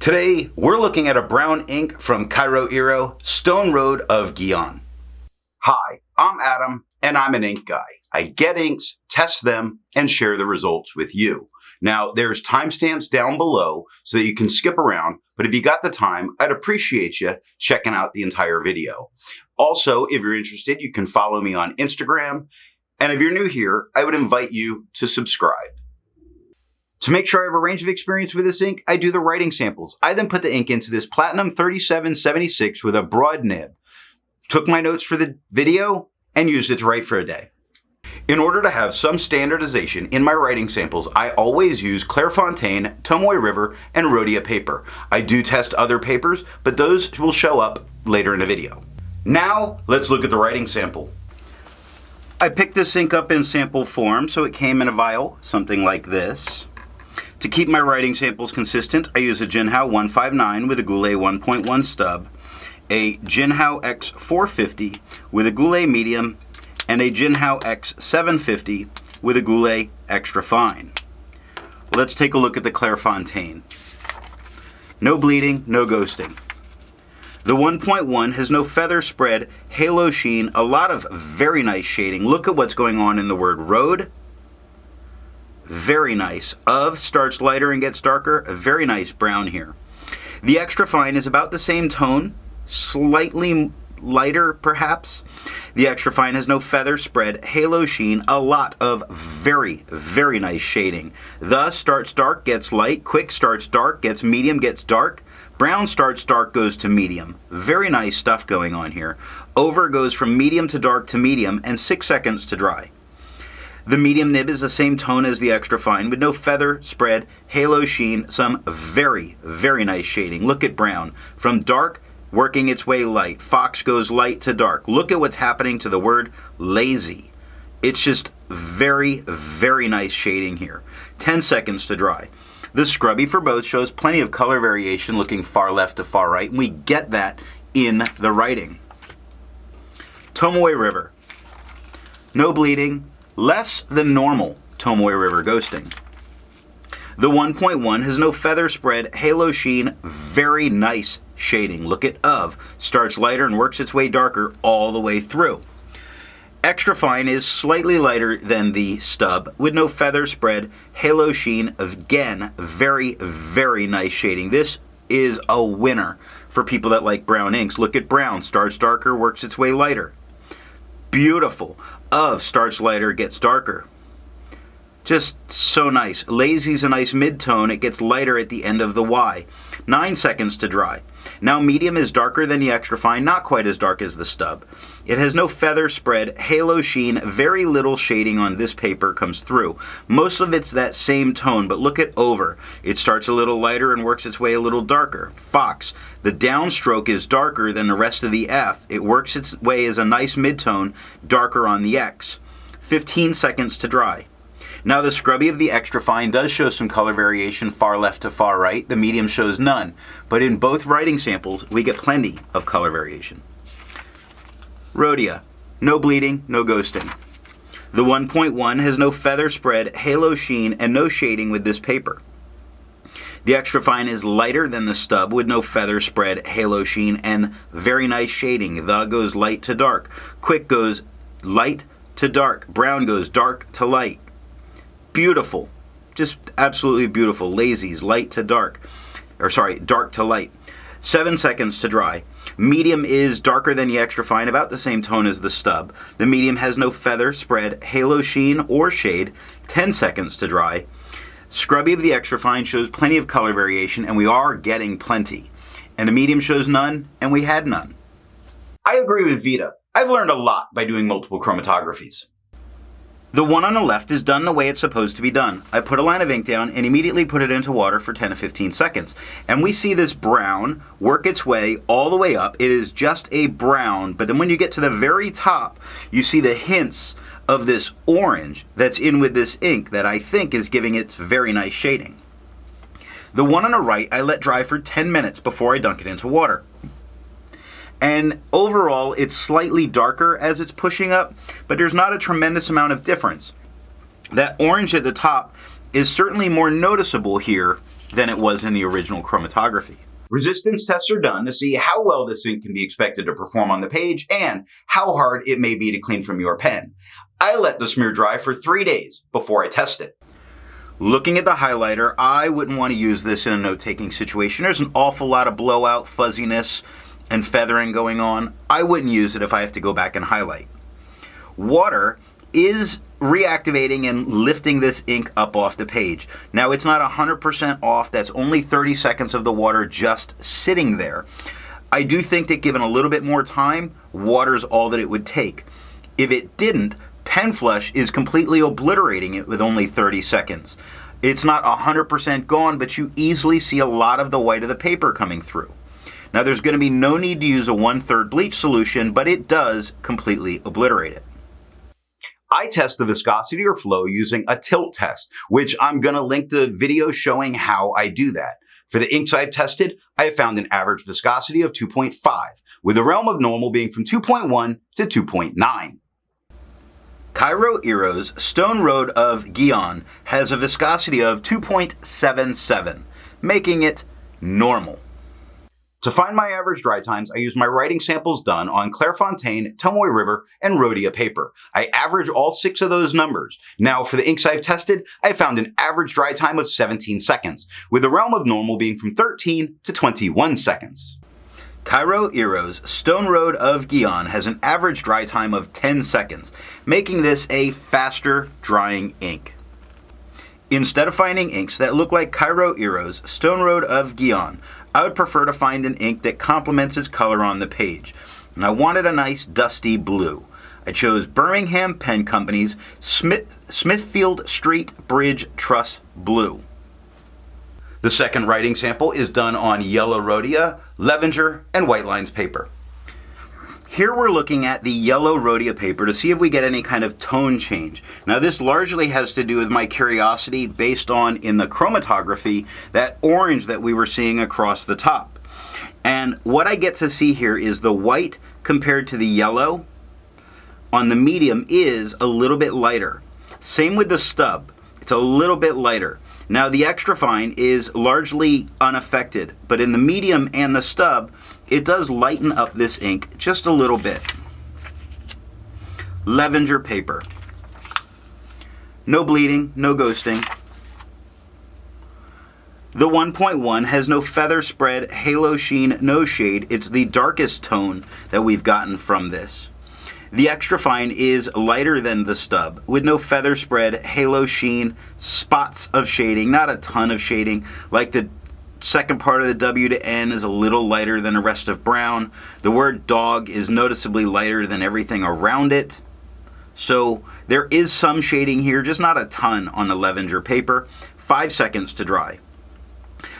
Today, we're looking at a brown ink from Kyo Iro, Stone Road of Gion. Hi, I'm Adam, and I'm an ink guy. I get inks, test them, and share the results with you. Now, there's timestamps down below so that you can skip around, but if you got the time, I'd appreciate you checking out the entire video. Also, if you're interested, you can follow me on Instagram, and if you're new here, I would invite you to subscribe. To make sure I have a range of experience with this ink, I do the writing samples. I then put the ink into this Platinum 3776 with a broad nib, took my notes for the video, and used it to write for a day. In order to have some standardization in my writing samples, I always use Clairfontaine, Tomoe River, and Rhodia paper. I do test other papers, but those will show up later in the video. Now, let's look at the writing sample. I picked this ink up in sample form, so it came in a vial, something like this. To keep my writing samples consistent, I use a Jinhao 159 with a Goulet 1.1 stub, a Jinhao X450 with a Goulet medium, and a Jinhao X750 with a Goulet extra fine. Let's take a look at the Clairfontaine. No bleeding, no ghosting. The 1.1 has no feather spread, halo sheen, a lot of very nice shading. Look at what's going on in the word road. Very nice. Of starts lighter and gets darker. A very nice brown here. The extra fine is about the same tone, slightly lighter perhaps. The extra fine has no feather spread, halo sheen, a lot of very, very nice shading. The starts dark, gets light. Quick starts dark, gets medium, gets dark. Brown starts dark, goes to medium. Very nice stuff going on here. Over goes from medium to dark to medium, and 6 seconds to dry. The medium nib is the same tone as the extra fine with no feather spread, halo sheen, some very, very nice shading. Look at brown. From dark, working its way light. Fox goes light to dark. Look at what's happening to the word lazy. It's just very, very nice shading here. 10 seconds to dry. The scrubby for both shows plenty of color variation looking far left to far right, and we get that in the writing. Tomoe River. No bleeding. Less than normal Tomoe River ghosting. The 1.1 has no feather spread, halo sheen, very nice shading. Look at of. Starts lighter and works its way darker all the way through. Extra fine is slightly lighter than the stub with no feather spread, halo sheen. Again, very, very nice shading. This is a winner for people that like brown inks. Look at brown. Starts darker, works its way lighter. Beautiful. Of starts lighter, gets darker. Just so nice. Lazy's a nice mid-tone. It gets lighter at the end of the Y. 9 seconds to dry. Now medium is darker than the extra fine, not quite as dark as the stub. It has no feather spread, halo sheen, very little shading on this paper comes through. Most of it's that same tone, but look at over. It starts a little lighter and works its way a little darker. Fox. The downstroke is darker than the rest of the F. It works its way as a nice mid-tone, darker on the X. 15 seconds to dry. Now the scrubby of the extra fine does show some color variation far left to far right. The medium shows none. But in both writing samples, we get plenty of color variation. Rhodia. No bleeding, no ghosting. The 1.1 has no feather spread, halo sheen, and no shading with this paper. The extra fine is lighter than the stub with no feather spread, halo sheen, and very nice shading. The goes light to dark. Quick goes light to dark. Brown goes dark to light. Beautiful. Just absolutely beautiful. Lazy's light to dark. Dark to light. 7 seconds to dry. Medium is darker than the extra fine, about the same tone as the stub. The medium has no feather spread, halo sheen, or shade. 10 seconds to dry. Scrubby of the extra fine shows plenty of color variation, and we are getting plenty. And the medium shows none, and we had none. I agree with Vita. I've learned a lot by doing multiple chromatographies. The one on the left is done the way it's supposed to be done. I put a line of ink down and immediately put it into water for 10 to 15 seconds. And we see this brown work its way all the way up. It is just a brown, but then when you get to the very top, you see the hints of this orange that's in with this ink that I think is giving it very nice shading. The one on the right, I let dry for 10 minutes before I dunk it into water. And overall, it's slightly darker as it's pushing up, but there's not a tremendous amount of difference. That orange at the top is certainly more noticeable here than it was in the original chromatography. Resistance tests are done to see how well this ink can be expected to perform on the page and how hard it may be to clean from your pen. I let the smear dry for 3 days before I test it. Looking at the highlighter, I wouldn't want to use this in a note-taking situation. There's an awful lot of blowout, fuzziness, and feathering going on. I wouldn't use it if I have to go back and highlight. Water is reactivating and lifting this ink up off the page. Now it's not 100% off, that's only 30 seconds of the water just sitting there. I do think that given a little bit more time, water's all that it would take. If it didn't, pen flush is completely obliterating it with only 30 seconds. It's not 100% gone, but you easily see a lot of the white of the paper coming through. Now there's going to be no need to use a 1/3 bleach solution, but it does completely obliterate it. I test the viscosity or flow using a tilt test, which I'm going to link the video showing how I do that. For the inks I've tested, I have found an average viscosity of 2.5, with the realm of normal being from 2.1 to 2.9. Kyo Iro's Stone Road of Gion has a viscosity of 2.77, making it normal. To find my average dry times, I use my writing samples done on Clairfontaine, Tomoe River, and Rhodia paper. I average all 6 of those numbers. Now, for the inks I've tested, I found an average dry time of 17 seconds, with the realm of normal being from 13 to 21 seconds. Kyo Iro's Stone Road of Gion has an average dry time of 10 seconds, making this a faster drying ink. Instead of finding inks that look like Kyo Iro's Stone Road of Gion, I would prefer to find an ink that complements its color on the page. And I wanted a nice dusty blue. I chose Birmingham Pen Company's Smithfield Street Bridge Truss Blue. The second writing sample is done on yellow Rhodia, Levenger, and white lines paper. Here we're looking at the yellow Rhodia paper to see if we get any kind of tone change. Now this largely has to do with my curiosity based on, in the chromatography, that orange that we were seeing across the top. And what I get to see here is the white compared to the yellow on the medium is a little bit lighter. Same with the stub, it's a little bit lighter. Now the extra fine is largely unaffected, but in the medium and the stub, it does lighten up this ink just a little bit. Levenger paper. No bleeding, no ghosting. The 1.1 has no feather spread, halo sheen, no shade. It's the darkest tone that we've gotten from this. The extra fine is lighter than the stub, with no feather spread, halo sheen, spots of shading, not a ton of shading. Like the second part of the W to N is a little lighter than the rest of brown. The word dog is noticeably lighter than everything around it. So there is some shading here, just not a ton on the Levenger paper. 5 seconds to dry.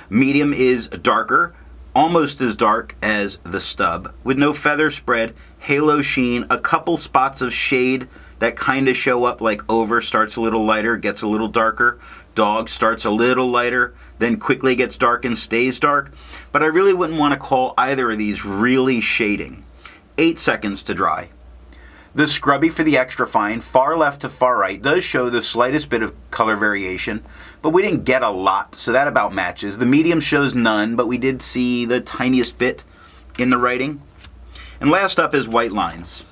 Medium is darker, almost as dark as the stub, with no feather spread, halo sheen, a couple spots of shade that kind of show up, like over starts a little lighter, gets a little darker. Dog starts a little lighter, then quickly gets dark and stays dark. But I really wouldn't want to call either of these really shading. 8 seconds to dry. The scrubby for the extra fine, far left to far right, does show the slightest bit of color variation, but we didn't get a lot, so that about matches. The medium shows none, but we did see the tiniest bit in the writing. And last up is white lines.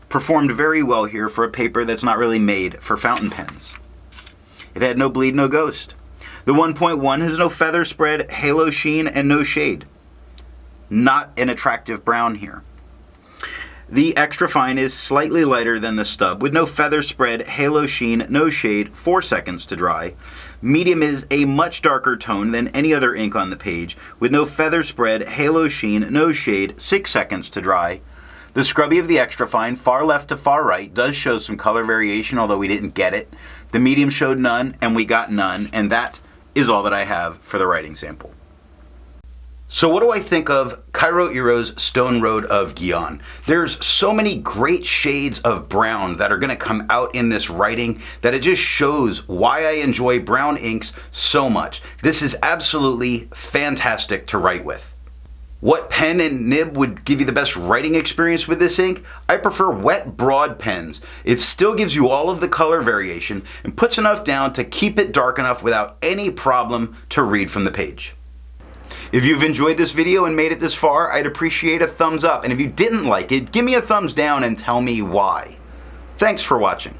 Performed very well here for a paper that's not really made for fountain pens. It had no bleed, no ghost. The 1.1 has no feather spread, halo sheen, and no shade. Not an attractive brown here. The extra fine is slightly lighter than the stub, with no feather spread, halo sheen, no shade, 4 seconds to dry. Medium is a much darker tone than any other ink on the page, with no feather spread, halo sheen, no shade, 6 seconds to dry. The scrubby of the extra fine, far left to far right, does show some color variation, although we didn't get it. The medium showed none, and we got none, and that is all that I have for the writing sample. So what do I think of Kyo Iro's Stone Road of Gion? There's so many great shades of brown that are going to come out in this writing that it just shows why I enjoy brown inks so much. This is absolutely fantastic to write with. What pen and nib would give you the best writing experience with this ink? I prefer wet broad pens. It still gives you all of the color variation and puts enough down to keep it dark enough without any problem to read from the page. If you've enjoyed this video and made it this far, I'd appreciate a thumbs up, and if you didn't like it, give me a thumbs down and tell me why. Thanks for watching.